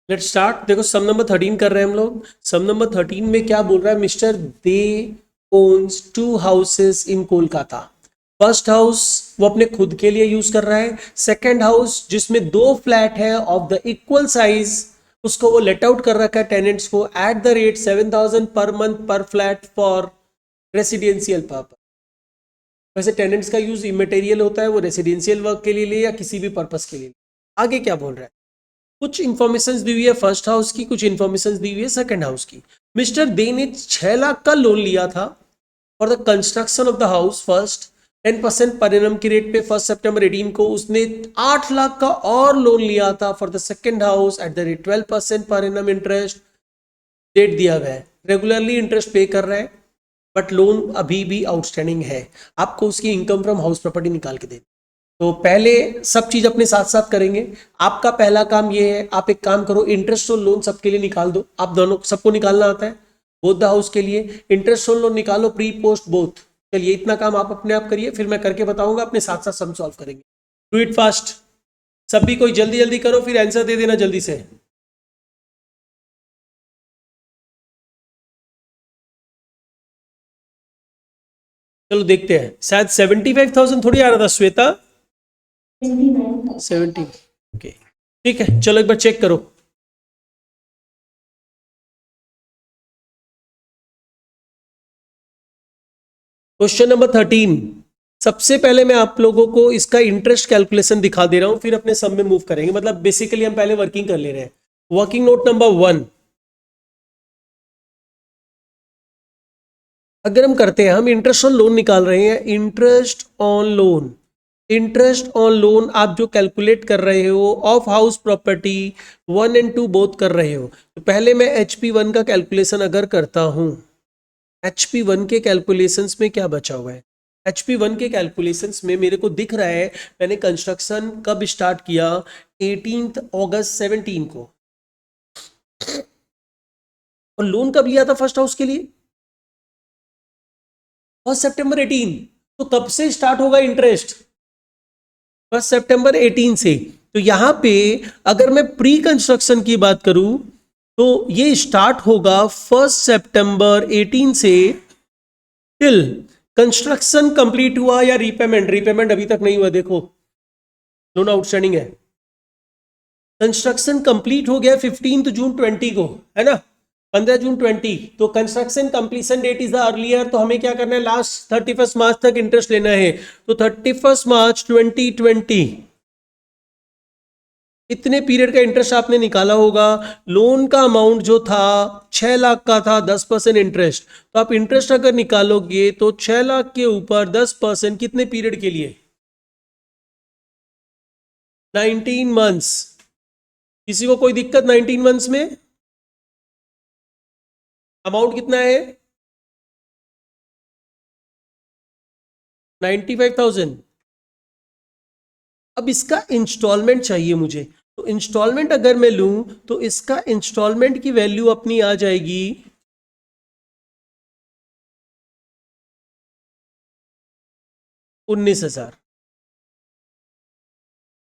Let's start. देखो सम number 13 कर रहे हैं हम लोग। सम नंबर 13 में क्या बोल रहा है, mister they owns 2 houses in Kolkata. First house वो अपने खुद के लिए यूज कर रहा है। सेकंड हाउस जिसमें 2 फ्लैट है ऑफ द इक्वल साइज, उसको वो लेट आउट कर रखा है टेनेंट्स को at the rate 7,000 per month पर फ्लैट फॉर रेसिडेंशियल पर्पस। वैसे टेनेंट्स का यूज इमेटेरियल होता है, वो रेसिडेंशियल वर्क के लिए या किसी भी पर्पस के लिए। आगे क्या बोल रहा है, कुछ इंफॉर्मेशन दी हुई है फर्स्ट हाउस की, कुछ इंफॉर्मेशन दी हुई है सेकंड हाउस की। मिस्टर दे ने 6 लाख का लोन लिया था for the construction of the house. First 10% per annum की रेट पे 1 सितंबर 18 को उसने 8 लाख का और लोन लिया था for the second house at the rate 12% per annum interest. Date दिया गया है, रेगुलरली इंटरेस्ट पे कर रहा है, बट लोन अभी भी आउटस्टैंडिंग है। आपको उसकी इनकम फ्रॉम हाउस प्रॉपर्टी निकाल के दे। तो पहले सब चीज अपने साथ साथ करेंगे। आपका पहला काम ये है, आप एक काम करो, इंटरेस्ट और लोन सबके लिए निकाल दो। आप दोनों सबको निकालना आता है, बोथ द हाउस के लिए इंटरेस्ट और लोन निकालो, प्री पोस्ट बोथ। चलिए इतना काम आप अपने आप करिए, फिर मैं करके बताऊंगा, अपने साथ साथ सम सॉल्व करेंगे। Do it fast. सभी कोई जल्दी जल्दी करो, फिर आंसर दे देना जल्दी से। चलो देखते हैं, शायद 75,000 थोड़ी आ रहा था श्वेता। 70। ओके ठीक है, चलो एक बार चेक करो। Question number 13। सबसे पहले मैं आप लोगों को इसका इंटरेस्ट कैलकुलेशन दिखा दे रहा हूं, फिर अपने सम में मूव करेंगे। मतलब बेसिकली हम पहले वर्किंग कर ले रहे हैं। Working note number 1। अगर हम करते हैं, हम इंटरेस्ट ऑन लोन निकाल रहे हैं। Interest on loan, interest on loan आप जो कैलकुलेट कर रहे हो ऑफ हाउस प्रॉपर्टी 1 और 2 बोथ कर रहे हो। तो पहले मैं HP1 का कैलकुलेशन अगर करता हूं, HP1 के कैलकुलेशंस में क्या बचा हुआ है। HP1 के कैलकुलेशंस में मेरे को दिख रहा है, मैंने कंस्ट्रक्शन कब स्टार्ट किया, 18 अगस्त 17 को। और लोन कब लिया था फर्स्ट हाउस के लिए, 1 सितंबर 18। तो कब से स्टार्ट होगा इंटरेस्ट, 1 सितंबर 18 से। तो यहां पे अगर मैं प्री कंस्ट्रक्शन की बात करूं, तो ये स्टार्ट होगा 1 सितंबर 18 से टिल कंस्ट्रक्शन कंप्लीट हुआ या रीपेमेंट। रीपेमेंट अभी तक नहीं हुआ, देखो लोन आउटस्टैंडिंग है। कंस्ट्रक्शन कंप्लीट हो गया 15 जून 20 को, है ना, 15 जून 20। तो construction completion date is the earlier, तो हमें क्या करना है, लास्ट 31 मार्च तक इंटरेस्ट लेना है। तो 31 मार्च 2020 इतने पीरियड का इंटरेस्ट आपने निकाला होगा। लोन का अमाउंट जो था 6 लाख का था, 10% इंटरेस्ट। तो आप इंटरेस्ट अगर निकालोगे तो 6 लाख के ऊपर 10% कितने पीरियड के लिए, 19 मंथ्स। किसी को कोई दिक्कत 19 मंथ्स में? अमाउंट कितना है, 95,000। अब इसका इंस्टॉलमेंट चाहिए मुझे। तो इंस्टॉलमेंट अगर मैं लूं, तो इसका इंस्टॉलमेंट की वैल्यू अपनी आ जाएगी 19,000।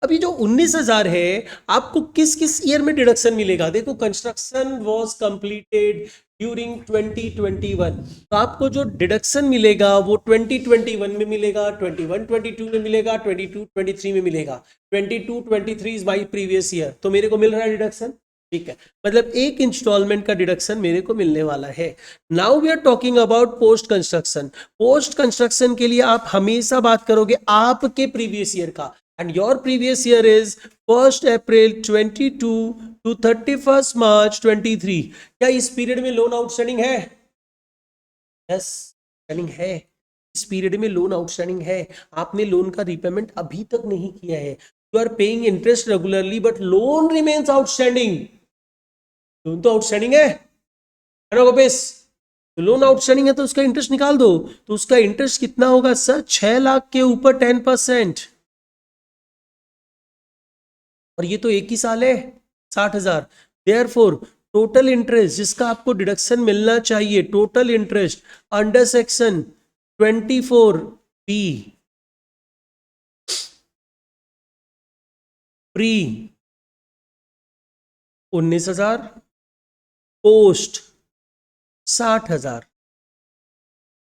अभी जो 19,000 है, आपको किस किस ईयर में डिडक्शन मिलेगा। देखो कंस्ट्रक्शन वाज कंप्लीटेड ड्यूरिंग 2021, तो आपको जो डिडक्शन मिलेगा वो 2021 में मिलेगा, 21-22 में मिलेगा, 22-23 में मिलेगा। 22-23 इज माई प्रीवियस ईयर, तो मेरे को मिल रहा है डिडक्शन। ठीक है, मतलब एक इंस्टॉलमेंट का डिडक्शन मेरे को मिलने वाला है। Now we are talking about post construction. Post construction के लिए आप हमेशा बात करोगे आपके प्रीवियस ईयर का, and your previous year is 1 April 22 to 31 March 23। क्या इस पीरियड में लोन आउटस्टैंडिंग है? यस, आउटस्टैंडिंग है। इस पीरियड में लोन आउटस्टैंडिंग है। आपने लोन का रीपेमेंट अभी तक नहीं किया है। You are paying interest regularly but loan remains outstanding. Loan तो आउटस्टैंडिंग है ना गोपेश? तो लोन आउटस्टैंडिंग है तो उसका इंटरेस्ट निकाल दो। तो उसका इंटरेस्ट कितना होगा सर, 6 लाख के ऊपर 10%। और ये तो एक ही साल है, 60,000। देयरफॉर टोटल इंटरेस्ट जिसका आपको डिडक्शन मिलना चाहिए, total interest under section 24B pre 19,000, post 60,000,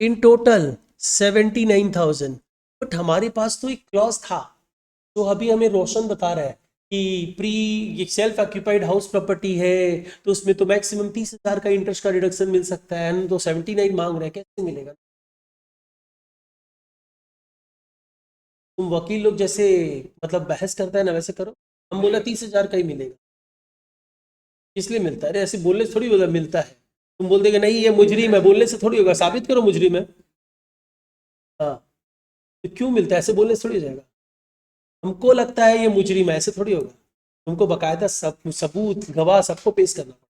in total 79,000। But हमारे पास तो एक क्लॉज था तो अभी हमें रोशन बता रहा है कि प्री ये सेल्फ ऑक्यूपाइड हाउस प्रॉपर्टी है तो उसमें तो मैक्सिमम 30,000 का इंटरेस्ट का रिडक्शन मिल सकता है, हम तो 79 मांग रहे हैं, कैसे मिलेगा? तुम वकील लोग जैसे मतलब बहस करता है ना वैसे करो। हम बोला 30,000 का ही मिलेगा, इसलिए मिलता है। अरे ऐसे बोलने से थोड़ी होगा मिलता है। तुम बोल देगा नहीं ये मुजरिम है, बोलने से थोड़ी होगा, साबित करो मुजरिम है। हाँ, तो क्यों मिलता है, ऐसे बोलने से थोड़ी हो जाएगा। हमको लगता है ये मुजरिम है, ऐसे थोड़ी होगा। तुमको बकायदा सब सबूत गवाह सबको पेश करना पड़ेगा।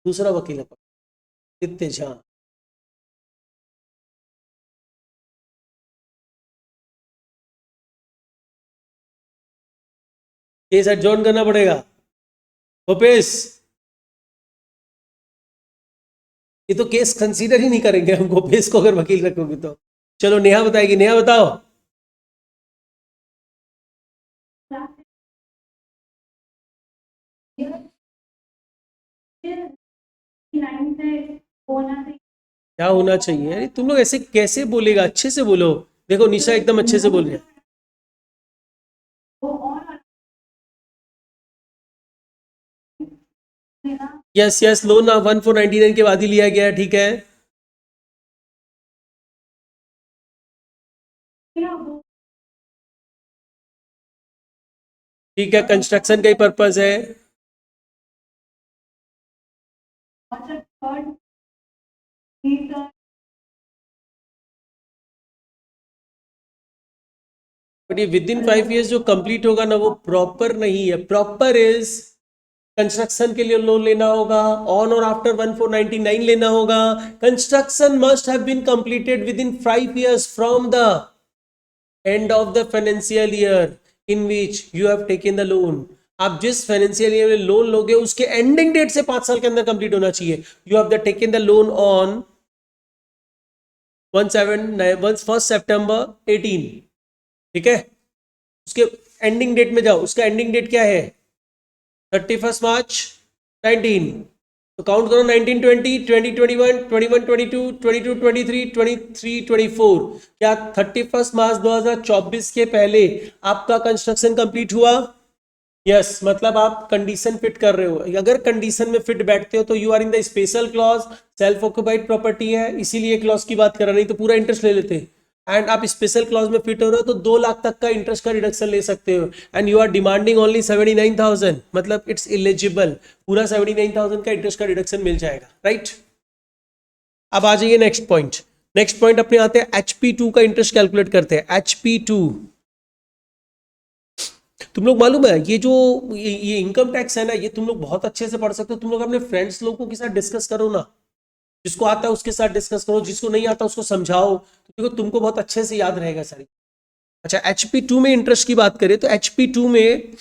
दूसरा वकील है इत्ते झा। केस एडजॉर्न करना पड़ेगा। भूपेश, ये तो केस कंसीडर ही नहीं करेंगे हम भूपेश को अगर वकील रखोगे तो। चलो नेहा बताएगी, नेहा बताओ। क्या होना चाहिए? अरे तुम लोग ऐसे कैसे बोलेगा, अच्छे से बोलो। देखो निशा एकदम अच्छे से बोल रही है। यस यस, लोन 1499 के बाद ही लिया गया है, ठीक है। ठीक है, कंस्ट्रक्शन का ही पर्पज है। बट ये विद इन 5 ईयर्स जो कंप्लीट होगा ना वो प्रॉपर नहीं है। प्रॉपर इज कंस्ट्रक्शन के लिए लोन लेना होगा, ऑन और आफ्टर 1499 लेना होगा। Construction must have been completed within 5 years from the end of the financial year in which you have taken the loan. आप जिस फाइनेंशियल ईयर में लोन लोगे उसके एंडिंग डेट से 5 साल के अंदर कंप्लीट होना चाहिए। You have the taken the loan on 1 September 18, ठीक है। उसके एंडिंग डेट में जाओ, उसका एंडिंग डेट क्या है? 31 मार्च 19। तो काउंट करो 19, 20, 20, 21, 21, 22, 22, 23, 23, 24। क्या 31 मार्च 2024 के पहले आपका कंस्ट्रक्शन कंप्लीट हुआ? यस, मतलब आप कंडीशन फिट कर रहे हो। अगर कंडीशन में फिट बैठते हो तो you are in the special clause. Self occupied property है इसीलिए क्लॉज की बात कर रहा, नहीं तो पूरा इंटरेस्ट ले लेते। एंड आप स्पेशल क्लॉज में फिट हो रहे हो तो 2 लाख तक का इंटरेस्ट का रिडक्शन ले सकते हो। And you are demanding only 79,000, मतलब इट्स इलिजिबल। पूरा 79,000 का इंटरेस्ट का रिडक्शन मिल जाएगा, राइट। अब आ जाइए नेक्स्ट पॉइंट। नेक्स्ट पॉइंट अपने आते हैं HP2 का इंटरेस्ट कैलकुलेट करते हैं। HP2 तुम लोग मालूम है ये जो ये इनकम टैक्स है ना, ये तुम लोग बहुत अच्छे से पढ़ सकते हो। तुम लोग अपने फ्रेंड्स लोगों के साथ डिस्कस करो ना, जिसको आता है उसके साथ डिस्कस करो, जिसको नहीं आता उसको समझाओ, तो देखो तुमको बहुत अच्छे से याद रहेगा सारी। अच्छा, HP2 में इंटरेस्ट की बात करें तो HP2 में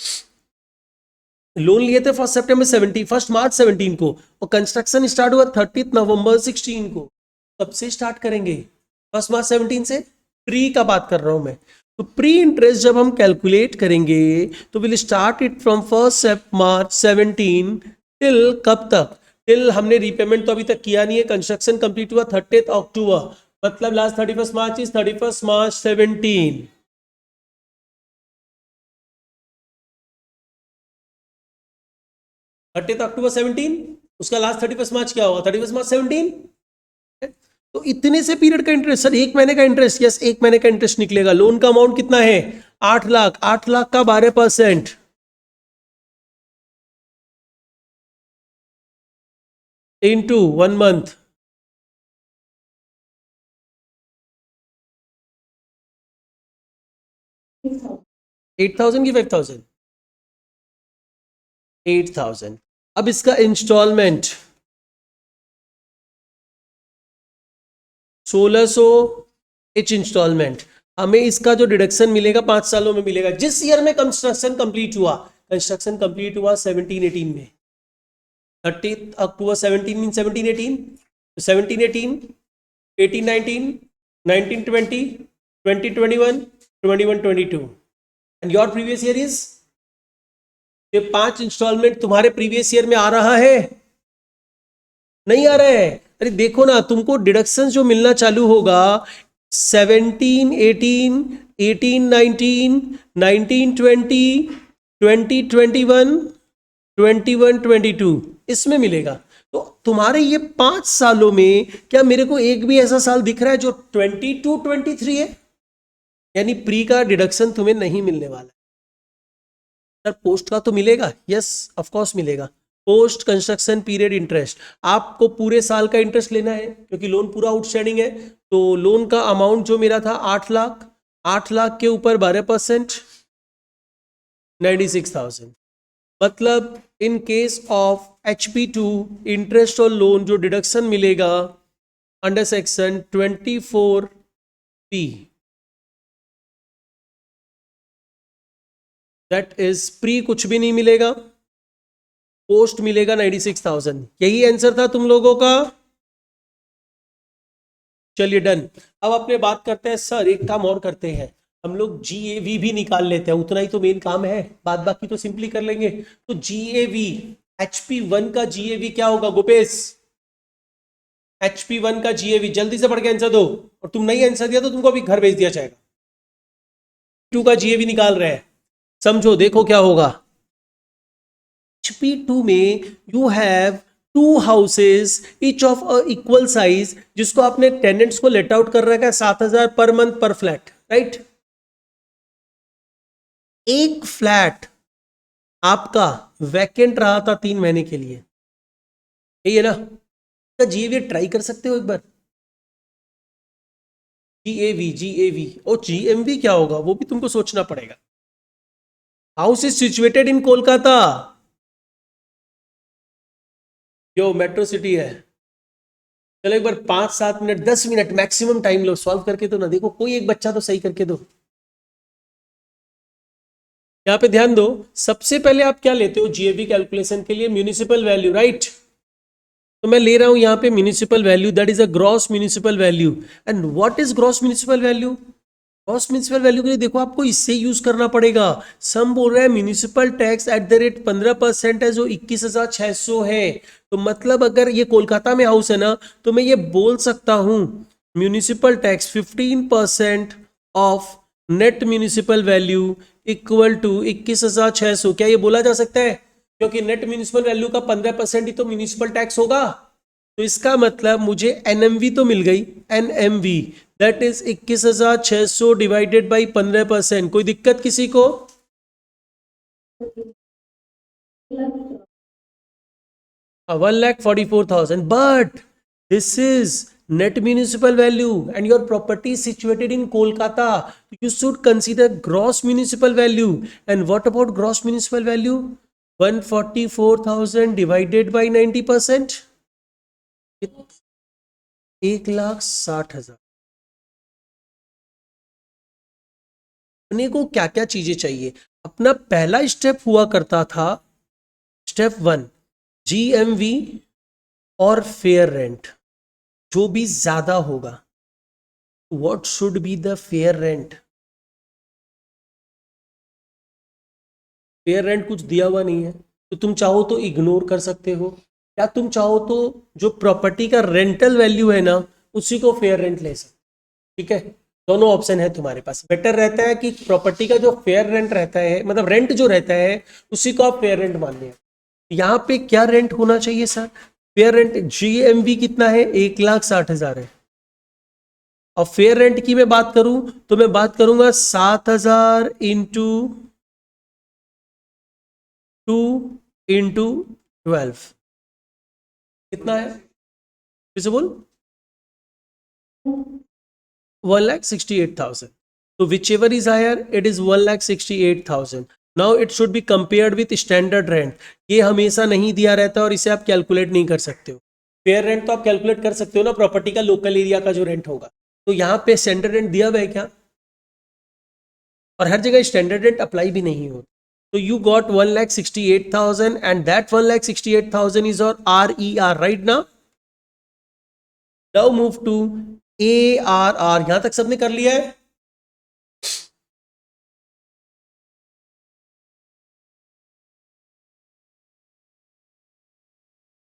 लोन लिए थे 1 March 17 को, और कंस्ट्रक्शन स्टार्ट हुआ 30 नवंबर 16 को। कब से स्टार्ट करेंगे? 1 March 17 से। प्री का बात कर रहा हूं मैं। तो प्री इंटरेस्ट जब हम कैलकुलेट करेंगे तो will start it from 1 March 17 till कब तक? टिल हमने रीपेमेंट तो अभी तक किया नहीं है, कंस्ट्रक्शन कंप्लीट हुआ 30 अक्टूबर, मतलब लास्ट 31 मार्च इज 31 March 17। 30 अक्टूबर 17, उसका लास्ट 31 मार्च क्या होगा? 31 March 17। तो इतने से पीरियड का इंटरेस्ट सर, 1 महीने का इंटरेस्ट? यस, 1 महीने का इंटरेस्ट निकलेगा। लोन का अमाउंट कितना है? 8 लाख। 8 लाख का 12% इंटू 1 मंथ। 8,000 की 5,000? 8,000। अब इसका इंस्टॉलमेंट 1,600 एच इंस्टॉलमेंट। हमें इसका जो डिडक्शन मिलेगा 5 सालों में मिलेगा, जिस ईयर में कंस्ट्रक्शन कंप्लीट हुआ। कंस्ट्रक्शन कंप्लीट हुआ 17-18 में। 30 अक्टूबर 17 mean 17-18, 17-18, 18-19, 19-20, 2021, 21, 22 and your previous year is, ये 5 इंस्टॉलमेंट तुम्हारे प्रीवियस ईयर में आ रहा है, नहीं आ रहा है? अरे देखो ना, तुमको डिडक्शन जो मिलना चालू होगा 17, 18, 18, 19, 19, 20, 20, 21, 21, 22 इसमें मिलेगा। तो तुम्हारे ये 5 सालों में क्या मेरे को एक भी ऐसा साल दिख रहा है जो 22, 23 है? यानी प्री का डिडक्शन तुम्हें नहीं मिलने वाला है। सर पोस्ट का तो मिलेगा, यस ऑफ कोर्स मिलेगा। पोस्ट कंस्ट्रक्शन पीरियड इंटरेस्ट, आपको पूरे साल का इंटरेस्ट लेना है क्योंकि लोन पूरा आउटस्टैंडिंग है। तो लोन का अमाउंट जो मेरा था 8 लाख, 8 लाख के ऊपर 12%, 96,000। मतलब in case of HP2 interest और लोन जो डिडक्शन मिलेगा under section 24P, that is pre कुछ भी नहीं मिलेगा, पोस्ट मिलेगा 96,000। यही आंसर था तुम लोगों का। चलिए डन। अब अपने बात करते हैं सर, एक काम और करते हैं, हम लोग GAV भी निकाल लेते हैं, उतना ही तो मेन काम है, बाद बाकी तो सिंपली कर लेंगे। तो GAV, HP1 का GAV क्या होगा गोपेश? HP1 का GAV जल्दी से पढ़ के आंसर दो, और तुम नहीं आंसर दिया तो तुमको अभी घर भेज दिया जाएगा। 2 का GAV निकाल रहे हैं, समझो देखो क्या होगा। HP2 में you have 2 houses each of a equal size, जिसको आपने टेनेंट्स को लेट आउट कर रखा है 7,000 पर मंथ पर फ्लैट, राइट? एक फ्लैट आपका वैकेंट रहा था 3 महीने के लिए, यही है ना? तो GAV ट्राई कर सकते हो एक बार। GAV और GMV क्या होगा वो भी तुमको सोचना पड़ेगा। House is situated in Kolkata, जो मेट्रो सिटी है। चलो एक बार 5-7 मिनट 10 मिनट मैक्सिमम टाइम लो, सॉल्व करके तो ना देखो, कोई एक बच्चा तो सही करके दो। यहां पे ध्यान दो, सबसे पहले आप क्या लेते हो GAV कैलकुलेशन के लिए? Municipal value, right? तो मैं ले रहा हूं यहां पे municipal value, that is a gross municipal value. And what is gross municipal value? Gross municipal value के लिए देखो आपको इससे यूज करना पड़ेगा। सम बोल रहा है municipal tax at the rate 15% है, जो 21,600 है। तो मतलब अगर ये कोलकाता में हाउस है ना, तो मैं ये बोल सकता हूं municipal tax 15% of net municipal value equal to 21,600। क्या ये बोला जा सकता है? क्योंकि नेट म्यूनिसिपल वैल्यू का 15% ही तो म्यूनिसिपल टैक्स होगा। तो इसका मतलब मुझे NMV तो मिल गई, NMV that is 21,600 divided by 15%। कोई दिक्कत किसी को? 1,44,000, but this is net municipal value and your property is situated in Kolkata. You should consider gross municipal value. And what about gross municipal value? 144,000 divided by 90%, 1,60,000। अपने को क्या क्या चीजें चाहिए? अपना पहला स्टेप हुआ करता था, स्टेप 1 GMV और फेयर रेंट, जो भी ज्यादा होगा, what should be the fair rent? Fair rent कुछ दिया हुआ नहीं है, तो तुम चाहो तो इग्नोर कर सकते हो, या तुम चाहो तो जो प्रॉपर्टी का रेंटल वैल्यू है ना, उसी को फेयर रेंट ले सकते। ठीक है, दोनों ऑप्शन है तुम्हारे पास। बेटर रहता है कि प्रॉपर्टी का जो फेयर रेंट रहता है, मतलब रेंट जो रहता है, उसी को आप फेयर रेंट मान लिया। यहाँ पे क्या रेंट होना चाहिए सर? फेयर रेंट GMV कितना है? 1,60,000 है। और फेयर रेंट की मैं बात करूं तो मैं बात करूंगा 7,000 इंटू 2 इंटू 12। कितना है फिर से बोल? 1,68,000। तो whichever is higher it is 1,68,000। Now it should be compared with standard rent. ये हमेशा नहीं दिया रहता और इसे आप कैलकुलेट नहीं कर सकते हो। फेयर रेंट तो आप कैलकुलेट कर सकते हो ना, प्रॉपर्टी का लोकल एरिया का जो रेंट होगा। तो यहाँ पे स्टैंडर्ड रेंट दिया हुआ है क्या? और हर जगह स्टैंडर्ड रेंट अप्लाई भी नहीं होता। तो you got 1,68,000 and that 1,68,000 is और RER, राइट ना? Now move to ARR। यहां तक सबने कर लिया है?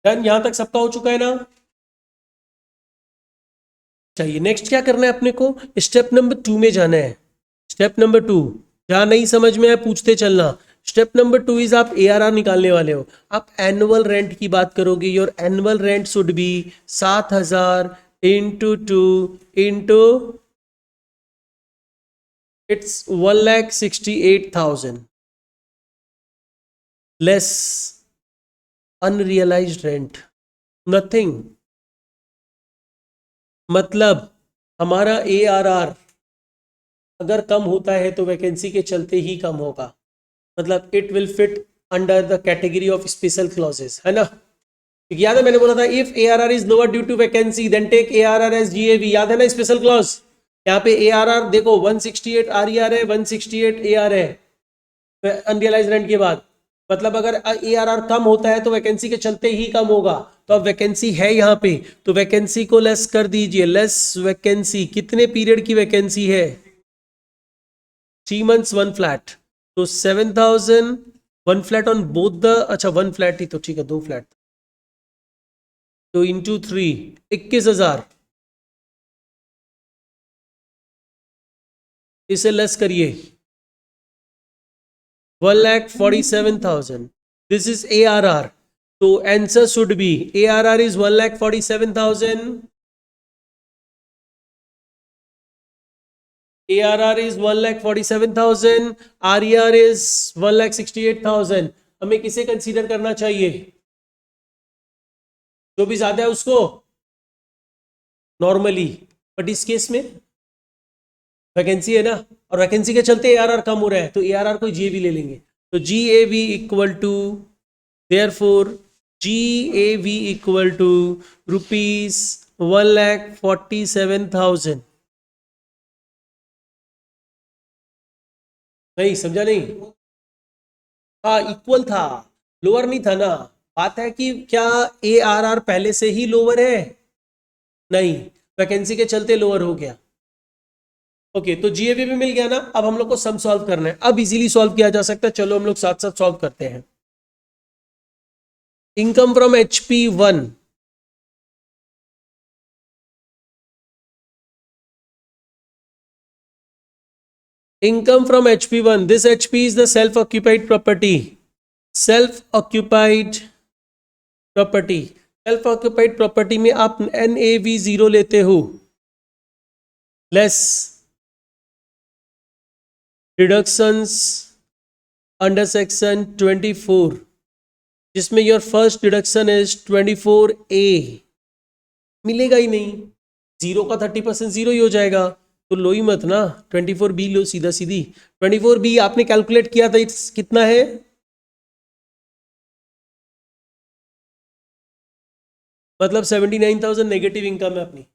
डन, यहां तक सबका हो चुका है ना? चाहिए नेक्स्ट क्या करना है अपने को, स्टेप नंबर 2 में जाना है। स्टेप नंबर 2, जहां नहीं समझ में आए पूछते चलना। स्टेप नंबर 2 इज आप एआरआर निकालने वाले हो। आप एनुअल रेंट की बात करोगे, your annual rent should be 7,000 into 2 into its 1,68,000 less unrealised rent, nothing. मतलब हमारा एआरआर अगर कम होता है तो वैकेंसी के चलते ही कम होगा, मतलब it will fit under the category of special clauses, है ना? याद है मैंने बोला था if ARR is lower due to vacancy then take ARR as GAV, याद है ना स्पेशल क्लॉज? यहाँ पे एआरआर देखो 168 आरईआर है, 168 एआर है अनरियलाइज रेंट के बाद। मतलब अगर एआरआर कम होता है तो वैकेंसी के चलते ही कम होगा। तो अब वैकेंसी है यहाँ पे, तो वैकेंसी को लेस कर दीजिए, लेस वैकेंसी। कितने पीरियड की वैकेंसी है? 3 months 1 फ्लैट, तो 7,000 1 फ्लैट ऑन बोथ द, अच्छा 1 फ्लैट ही तो ठीक है, 2 फ्लैट तो इंटू 3 21,000। इसे लेस करिए 1,47,000, this is A R R. तो answer should be A R R is 1,47,000, A R R is 1,47,000, R E R is 1,68,000। हमें किसे कंसीडर करना चाहिए? जो भी ज्यादा है उसको नॉर्मली, बट इस केस में वैकेंसी है ना, और वैकेंसी के चलते एआरआर कम हो रहा है, तो एआरआर को जीएवी ले लेंगे। तो GAV equal to, therefore GAV equal to ₹1,47,000। नहीं समझा नहीं? हाँ इक्वल था, लोअर नहीं था ना। बात है कि क्या एआरआर पहले से ही लोअर है? नहीं, वैकेंसी के चलते लोअर हो गया। ओके, तो जीएवी भी मिल गया ना। अब हम लोग को सम सॉल्व करना है, अब इजीली सॉल्व किया जा सकता है। चलो हम लोग साथ साथ सॉल्व करते हैं। Income from HP1, income from HP1, this HP is the self occupied property, self occupied property, self occupied property में आप NAV0 लेते हो, लेस डिडक्शंस अंडर सेक्शन 24, जिसमें your first deduction is 24A, मिलेगा ही नहीं, जीरो का 30% जीरो ही हो जाएगा, तो लो ही मत ना, 24B लो सीधा सीधी। 24B आपने कैलकुलेट किया था, कितना है? मतलब 79,000 नेगेटिव इनकम है अपनी।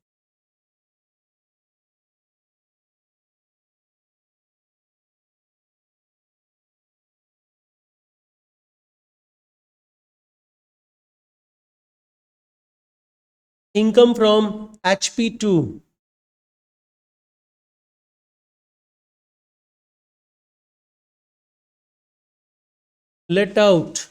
Income from HP2, let out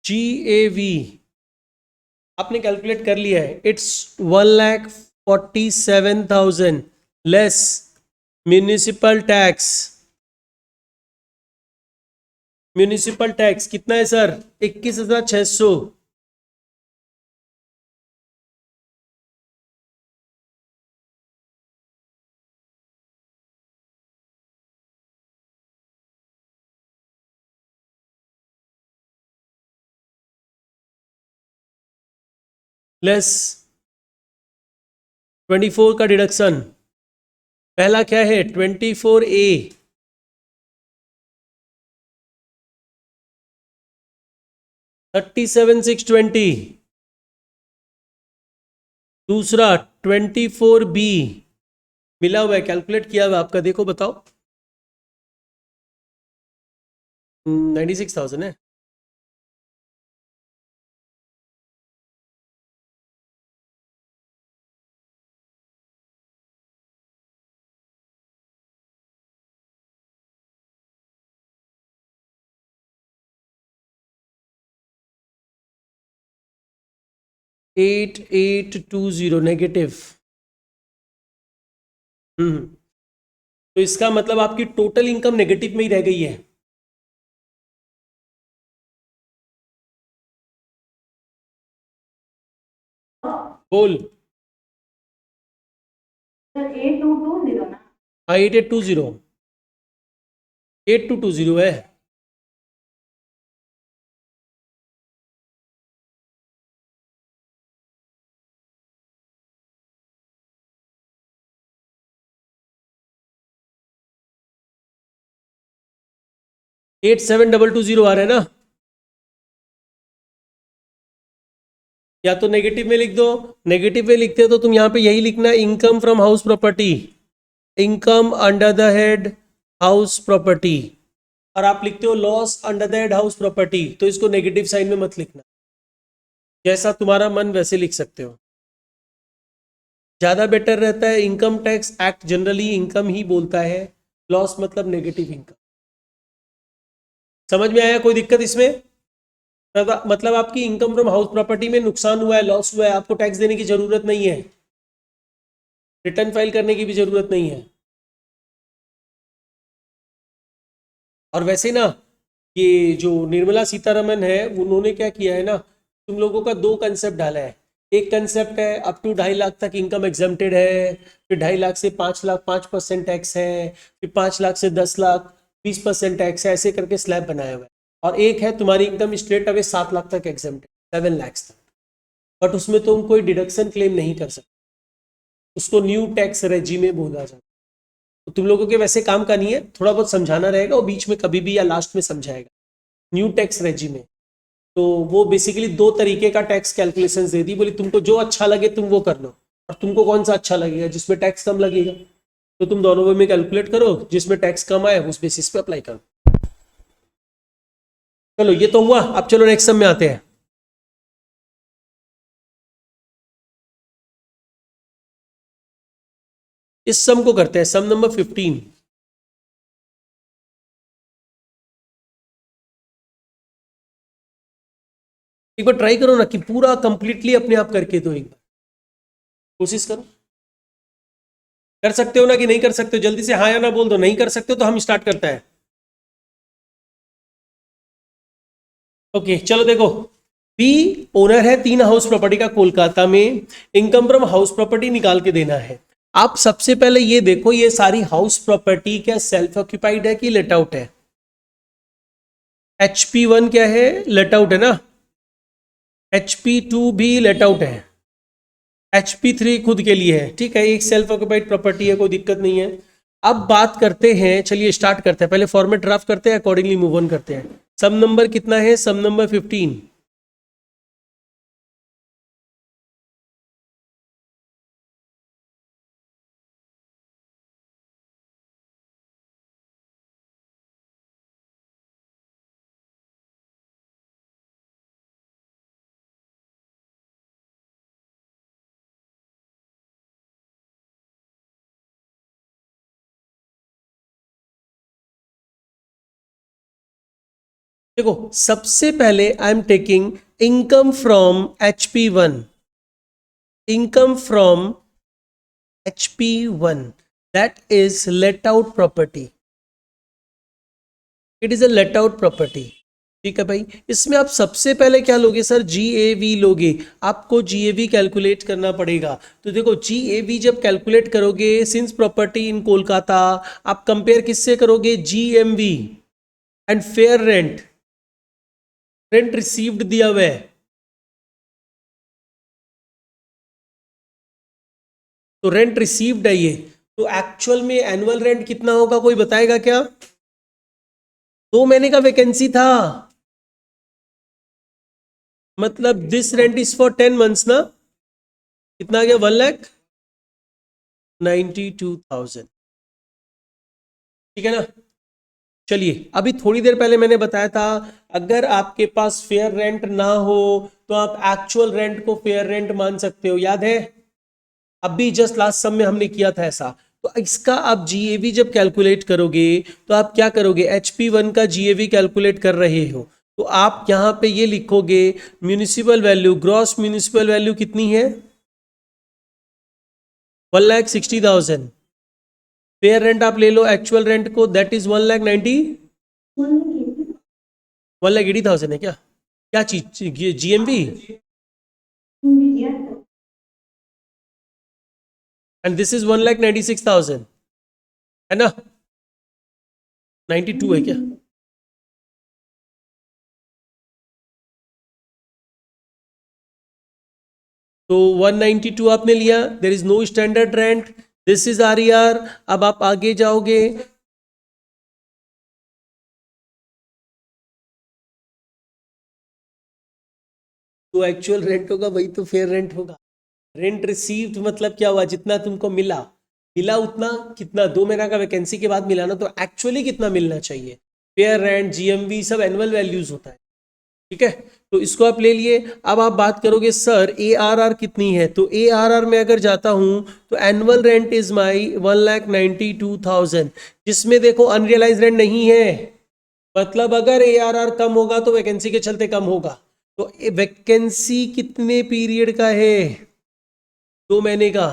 GAV आपने कैलकुलेट कर लिया है, it's 1,47,000 less municipal tax. Municipal tax कितना है सर? 21,600। लेस 24 का डिडक्शन, पहला क्या है 24A, 37,620, दूसरा 24B मिला हुआ है, कैलकुलेट किया हुआ आपका, देखो बताओ। 96,000 है। 8820 नेगेटिव। तो इसका मतलब आपकी टोटल इनकम नेगेटिव में ही रह गई है। बोल। 8220 ना। हाँ 8820, 8220 है। एट 7220 आ रहा है ना। या तो नेगेटिव में लिख दो, नेगेटिव में लिखते हो तो तुम यहां पे यही लिखना, income from house property, income under the head house property. और आप लिखते हो loss under the head house property, तो इसको नेगेटिव साइन में मत लिखना, जैसा तुम्हारा मन वैसे लिख सकते हो, ज़्यादा बेटर रहता है। Income tax act generally income ही बोलता है, लॉस मतलब नेगेटिव इनकम। समझ में आया? कोई दिक्कत इसमें? मतलब आपकी इनकम फ्रॉम हाउस प्रॉपर्टी में नुकसान हुआ है, लॉस हुआ है, आपको टैक्स देने की जरूरत नहीं है, रिटर्न फाइल करने की भी जरूरत नहीं है। और वैसे ना, ये जो निर्मला सीतारमन है उन्होंने क्या किया है ना, तुम लोगों का दो कंसेप्ट डाला है। एक कंसेप्ट है अप टू 2.5 लाख तक इनकम एग्जम्प्टेड है, फिर 2.5 लाख से 5 लाख 5% टैक्स है, फिर 5 लाख से 10 लाख 20% टैक्स है, ऐसे करके स्लैब बनाया हुआ है। और एक है तुम्हारी इनकम स्ट्रेट अवे 7 लाख तक एग्जम्प्टेड, 7 लाख तक, बट उसमें तुम कोई डिडक्शन क्लेम नहीं कर सकते, उसको न्यू टैक्स रेजिमे बोला जाता है। तो तुम लोगों के वैसे काम का नहीं है, थोड़ा बहुत समझाना रहेगा, वो बीच में कभी भी या लास्ट में समझाएगा। न्यू टैक्स रेजिमे, तो वो बेसिकली दो तरीके का टैक्स कैलकुलेशन दे दी, बोली तुमको जो अच्छा लगे तुम वो कर लो, और तुमको कौन सा अच्छा लगेगा जिसमें टैक्स कम लगेगा, तो तुम दोनों में कैलकुलेट करो, जिसमें टैक्स कम आए उस बेसिस पे अप्लाई करो। चलो ये तो हुआ, अब चलो नेक्स्ट सम में आते हैं। इस सम को करते हैं, सम नंबर 15। एक बार ट्राई करो ना कि पूरा कंप्लीटली अपने आप करके दो, एक बार कोशिश करो। कर सकते हो ना कि नहीं कर सकते हो? जल्दी से हाँ या ना बोल दो। नहीं कर सकते हो तो हम स्टार्ट करते हैं। ओके चलो देखो, बी ओनर है 3 हाउस प्रॉपर्टी का कोलकाता में, इनकम फ्रॉम हाउस प्रॉपर्टी निकाल के देना है। आप सबसे पहले ये देखो, ये सारी हाउस प्रॉपर्टी क्या सेल्फ ऑक्यूपाइड है कि लेट आउट है? HP1 क्या है? लेट आउट है ना। HP2 भी लेट आउट है, HP3 खुद के लिए है, ठीक है, एक सेल्फ ऑक्यूपाइड प्रॉपर्टी है, कोई दिक्कत नहीं है। अब बात करते हैं, चलिए स्टार्ट करते हैं, पहले फॉर्मेट ड्राफ्ट करते हैं, अकॉर्डिंगली मूव ऑन करते हैं। सम नंबर कितना है? सम नंबर 15। देखो सबसे पहले I am taking income from HP1, income from HP1 that is let out property, it is a let out property। ठीक है भाई, इसमें आप सबसे पहले क्या लोगे सर? GAV लोगे, आपको GAV कैलकुलेट करना पड़ेगा। तो देखो GAV जब कैलकुलेट करोगे, सिंस प्रॉपर्टी इन कोलकाता, आप कंपेयर किससे करोगे? GMV and fair rent, rent received दिया हुआ है, तो रेंट रिसीव्ड है ये। तो एक्चुअल में एनुअल रेंट कितना होगा, कोई बताएगा क्या? 2 महीने का वैकेंसी था, मतलब this rent is for 10 months ना। कितना आ गया? 1,92,000। ठीक है ना। चलिए अभी थोड़ी देर पहले मैंने बताया था, अगर आपके पास फेयर रेंट ना हो तो आप एक्चुअल रेंट को फेयर रेंट मान सकते हो, याद है? अभी जस्ट लास्ट सम में हमने किया था ऐसा। तो इसका आप GAV जब कैलकुलेट करोगे तो आप क्या करोगे? HP1 का GAV कैलकुलेट कर रहे हो, तो आप यहाँ पे ये लिखोगे municipal value, gross municipal value कितनी है? 1,60,000। फेयर रेंट आप ले लो एक्चुअल रेंट को, दैट इज 1,80,000 है क्या? क्या चीज? GMV? एंड दिस इज 1,96,000 है ना? 92 है क्या? तो 192 आपने लिया, there is no standard rent, this is RER। अब आप आगे जाओगे, तो एक्चुअल रेंट होगा वही तो फेयर रेंट होगा। रेंट रिसीव्ड मतलब क्या हुआ? जितना तुमको मिला, मिला उतना कितना? 2 महीना का वैकेंसी के बाद मिला ना, तो एक्चुअली कितना मिलना चाहिए? फेयर रेंट, GMV सब एनुअल वैल्यूज होता है, ठीक है? तो इसको आप ले लिए। अब आप बात करोगे सर ARR कितनी है, तो ARR में अगर जाता हूं तो एनुअल रेंट इज माई 1,92,000, जिसमें देखो अनरियलाइज रेंट नहीं है। मतलब अगर ARR कम होगा तो वैकेंसी के चलते कम होगा। तो वैकेंसी कितने पीरियड का है? 2 महीने का।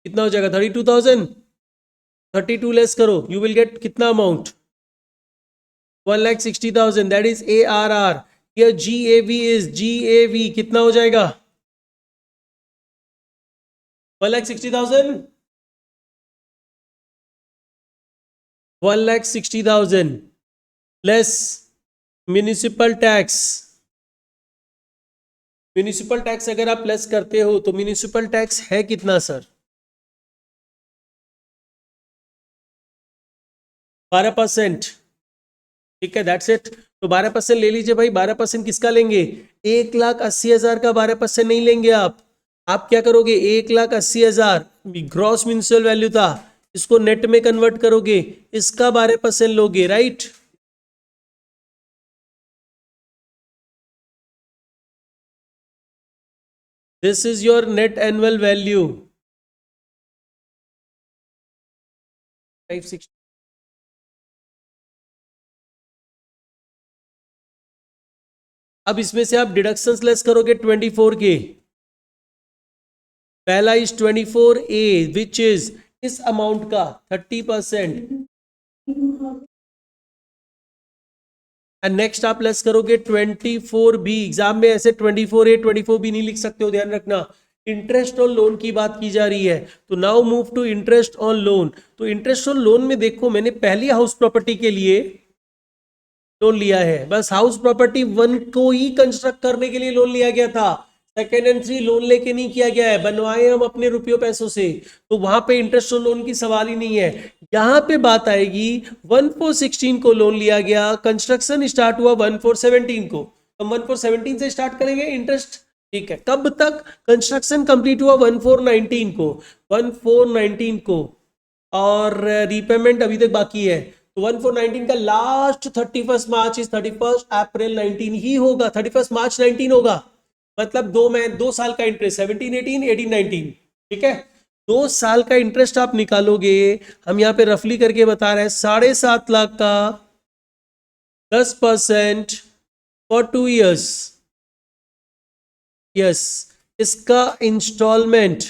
कितना हो जाएगा? 32,000। 32 लेस करो, यू विल गेट कितना अमाउंट? 1,60,000, that is ARR। या GAV कितना हो जाएगा? 1,60,000। 1,60,000 less municipal tax. Municipal tax अगर आप प्लस करते हो तो म्यूनिसिपल टैक्स है कितना सर? 12%। ठीक है, दैट्स इट। तो 12% ले लीजिए भाई। 12% किसका लेंगे? 1,80,000 का 12% नहीं लेंगे आप क्या करोगे? 1,80,000 ग्रॉस म्यूनिसिपल वैल्यू था, इसको नेट में कन्वर्ट करोगे, इसका 12% लोगे, right? This is your net annual value 560। अब इसमें से आप डिडक्शंस लेस करोगे 24 के। पहला इज 24A विच इज इस अमाउंट का 30%। एंड नेक्स्ट आप लेस करोगे 24B। एग्जाम में ऐसे 24A 24B नहीं लिख सकते हो, ध्यान रखना। इंटरेस्ट ऑन लोन की बात की जा रही है, तो now move to interest on loan. तो इंटरेस्ट ऑन लोन में देखो, मैंने पहली हाउस प्रॉपर्टी के लिए लोन लिया है, बस हाउस प्रॉपर्टी 1 को ही कंस्ट्रक्ट करने के लिए लोन लिया गया था। सेकेंड एंड 3 लोन लेके नहीं किया गया है, बनवाए हम अपने रुपयों पैसों से, तो वहां पे इंटरेस्ट ऑन लोन की सवाल ही नहीं है। यहां पे बात आएगी 1/4/16 को लोन लिया गया, कंस्ट्रक्शन स्टार्ट हुआ 1/4/17 को, हम 1/4/17 से स्टार्ट करेंगे इंटरेस्ट। ठीक है, कब तक? कंस्ट्रक्शन कंप्लीट हुआ 1/4/19 को, 1/4/19 को, और रीपेमेंट अभी तक बाकी है। तो 1/4/19 का लास्ट 31 मार्च इज 31 अप्रैल 19 ही होगा, 31 मार्च 19 होगा। मतलब 2 साल का इंटरेस्ट, 17 18 18 19। ठीक है, 2 साल का इंटरेस्ट आप निकालोगे। हम यहाँ पे रफली करके बता रहे हैं, 7.5 लाख का 10% फॉर 2 years। यस, इसका इंस्टॉलमेंट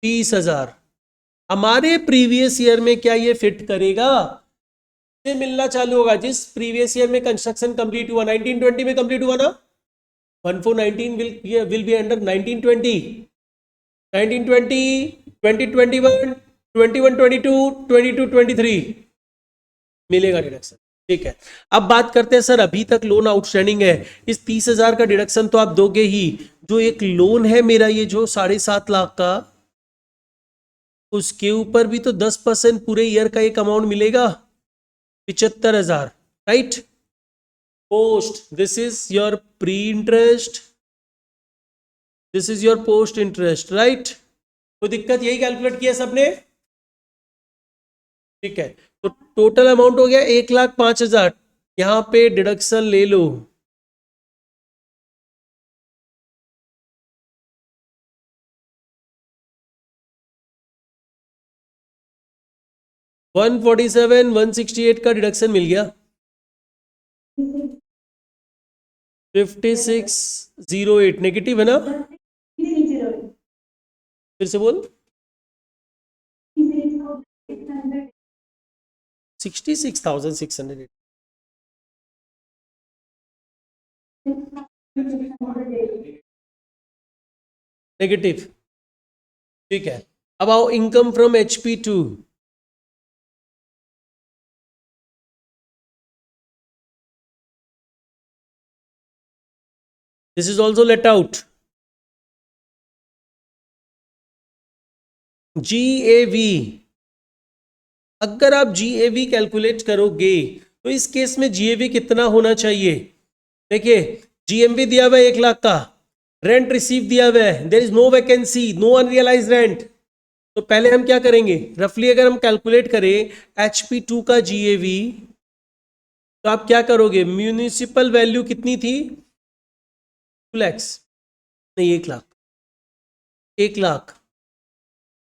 30,000। हमारे प्रीवियस ईयर में क्या ये फिट करेगा? से मिलना चालू होगा जिस प्रीवियस ईयर में कंस्ट्रक्शन कंप्लीट हुआ, 1920 में कंप्लीट हुआ ना। 1/4/19 विल बी अंडर 1920, 1920, 2021, 21-22, 22-23 मिलेगा डिडक्शन। ठीक है, अब बात करते हैं सर अभी तक लोन आउटस्टैंडिंग है, इस 30,000 का डिडक्शन तो आप दोगे ही। जो एक लोन है मेरा ये जो 7.5 लाख का, उसके ऊपर भी तो 10% पूरे ईयर का एक अमाउंट मिलेगा, 75,000, right? Post, this is your pre interest, this is your post interest, right? तो दिक्कत यही कैलकुलेट किया सबने। ठीक है, तो टोटल अमाउंट हो गया 1,05,000। यहां पे डिडक्शन ले लो, 147 168 का डिडक्शन मिल गया, 5608 नेगेटिव है ना, फिर से बोल, 66,600 नेगेटिव। ठीक है, अब आओ income from HP2। This is also let out. GAV, अगर आप GAV कैलकुलेट करोगे तो इस केस में GAV कितना होना चाहिए? देखिए, GMV दिया हुआ है 1 लाख का, रेंट रिसीव दिया हुआ है, there is no vacancy, no unrealise rent. तो पहले हम क्या करेंगे, रफली अगर हम कैलकुलेट करें HP2 का GAV, तो आप क्या करोगे, म्यूनिसिपल वैल्यू कितनी थी, 2 लाख नहीं 1 लाख, 1 लाख,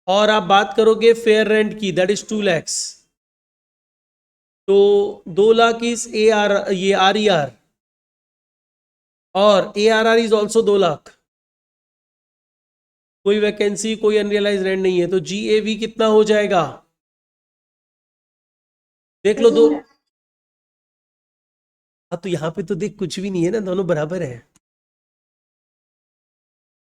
और आप बात करोगे फेयर रेंट की, दैट इज 2 लाख, तो 2 लाख इज AR, ये RER, और ARR इज ऑल्सो 2 लाख, कोई वैकेंसी कोई अनरियलाइज रेंट नहीं है, तो GAV कितना हो जाएगा, देख लो दो। हाँ तो यहाँ पे तो देख कुछ भी नहीं है ना, दोनों बराबर है।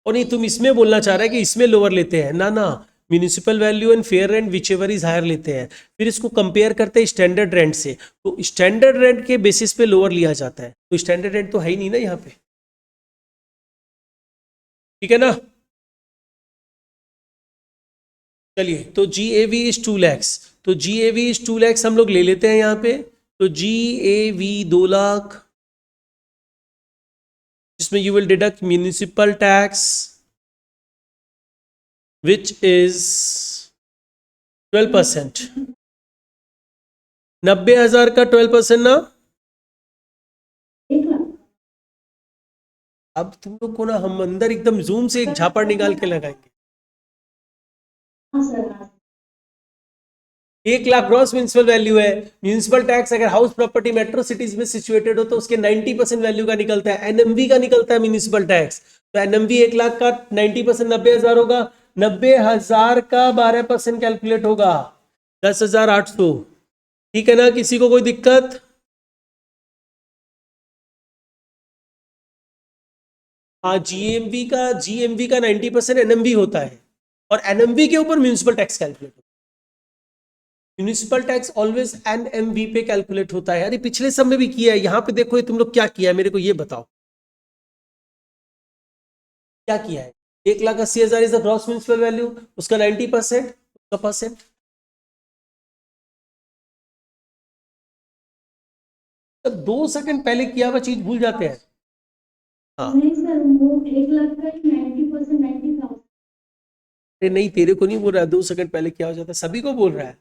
और नहीं, तुम इसमें बोलना चाह रहे हैं कि इसमें लोअर लेते हैं, ना ना, municipal value and fair rent whichever is higher लेते हैं, फिर इसको कंपेयर करते हैं स्टैंडर्ड रेंट से, तो स्टैंडर्ड रेंट के बेसिस पे लोअर लिया जाता है, तो स्टैंडर्ड रेंट तो है ही नहीं ना यहाँ पे, ठीक है ना। चलिए, तो GAV इज 2 लैक्स, तो GAV इज 2 लैक्स हम लोग ले लेते हैं यहाँ पे, तो GAV 2 लाख, जिसमें you will deduct municipal tax which is 12%, 90,000 का 12% ना। अब तुम लोग को ना हम अंदर एकदम जूम से एक झापड़ निकाल के लगाएंगे। 1 लाख ग्रॉस म्यूनिसिपल वैल्यू है, म्यूनिसिपल टैक्स अगर हाउस प्रॉपर्टी मेट्रो सिटीज में सिचुएटेड हो तो उसके 90% वैल्यू का निकलता है, NMV का निकलता है म्यूनिसिपल टैक्स, तो NMV 1 लाख का 90% 90,000 होगा, 90,000 का 12% कैलकुलेट होगा 10,800, ठीक है ना, किसी को कोई दिक्कत? हाँ, GMV का 90% NMV होता है, और NMV के ऊपर म्यूनिसिपल टैक्स कैलकुलेट होता है, म्यूनिसिपल टैक्स ऑलवेज NMV पे कैलकुलेट होता है। अरे पिछले सब में भी किया है, यहाँ पे देखो ये तुम लोग क्या किया है, मेरे को ये बताओ क्या किया है। 1,80,000 is the gross municipal value, उसका 90%, उसका परसेंट, तो 2 सेकंड पहले किया हुआ चीज भूल जाते हैं। हाँ, नहीं सर, वो 1 लाख का 90% 90,000। अरे नहीं, तेरे को नहीं बोल रहा है, 2 सेकंड पहले क्या हो जाता है, सभी को बोल रहा है।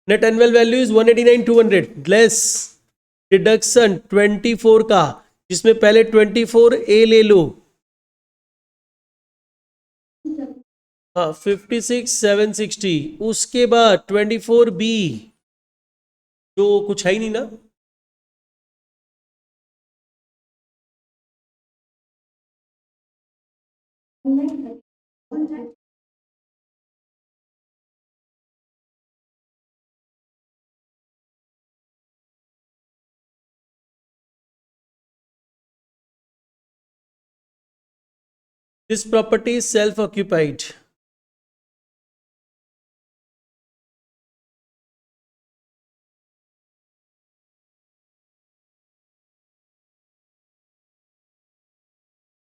Net annual value is 189,200 less deduction 24 का, जिसमें पहले 24A ले लो, हाँ 56,760, उसके बाद 24B, जो कुछ है ही नहीं ना, this property is self occupied,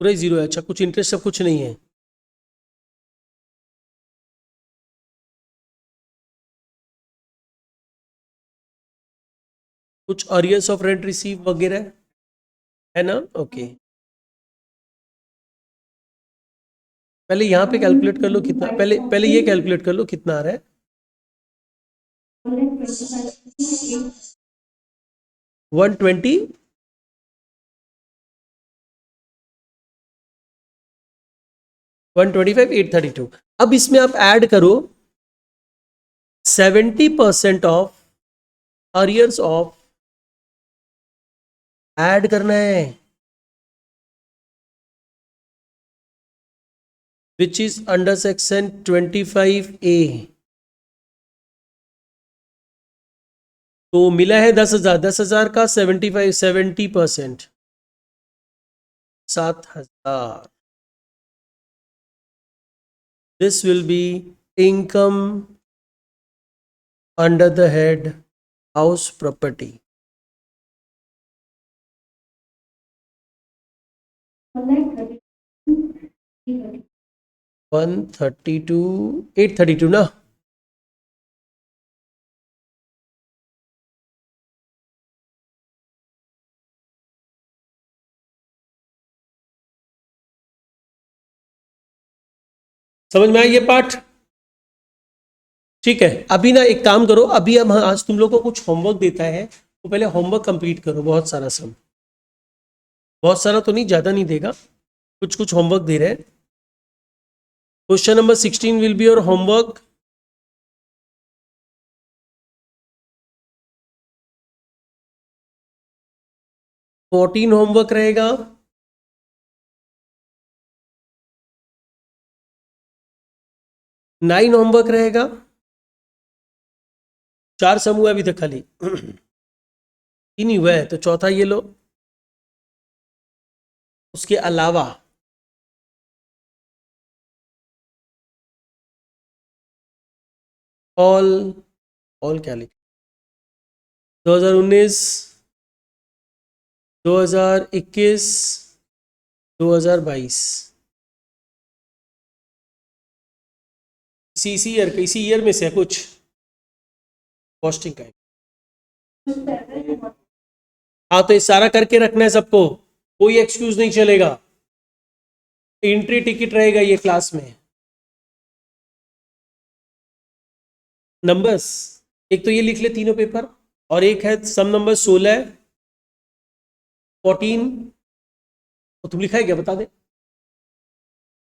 पूरा ही जीरो है। अच्छा, कुछ इंटरेस्ट सब कुछ नहीं है, कुछ अरियर्स ऑफ रेंट रिसीव वगैरह है ना, ओके। पहले यहाँ पे कैलकुलेट कर लो कितना, पहले पहले ये कैलकुलेट कर लो कितना आ रहा है, 120, 125, 832। अब इसमें आप ऐड करो 70% ऑफ अरियर्स ऑफ, ऐड करना है, which is under section 25A। तो मिला है 10,000, 10,000 का 70%, 7,000। This will be income under the head house property. 132, 832 ना। समझ में आया ये पार्ट? ठीक है, अभी ना एक काम करो, अभी हम आज तुम लोग को कुछ होमवर्क देता है, तो पहले होमवर्क कंप्लीट करो। बहुत सारा सम, बहुत सारा तो नहीं, ज़्यादा नहीं देगा, कुछ कुछ होमवर्क दे रहे हैं। Question number 16 will be your homework. Fourteen homework रहेगा। नाइन होमवर्क रहेगा। 4 समूह अभी तक खाली 3 ही हुआ है, तो चौथा ये लो। उसके अलावा ऑल क्या लिख, 2019, 2021, 2022, इसी ईयर में से है कुछ कॉस्टिंग का है। हाँ, तो ये सारा करके रखना है सबको, कोई एक्सक्यूज नहीं चलेगा। एंट्री टिकट रहेगा ये क्लास में। नंबर्स एक तो ये लिख ले तीनों पेपर, और एक है सम नंबर 16, 14। तो तुम लिखा है क्या, बता दे।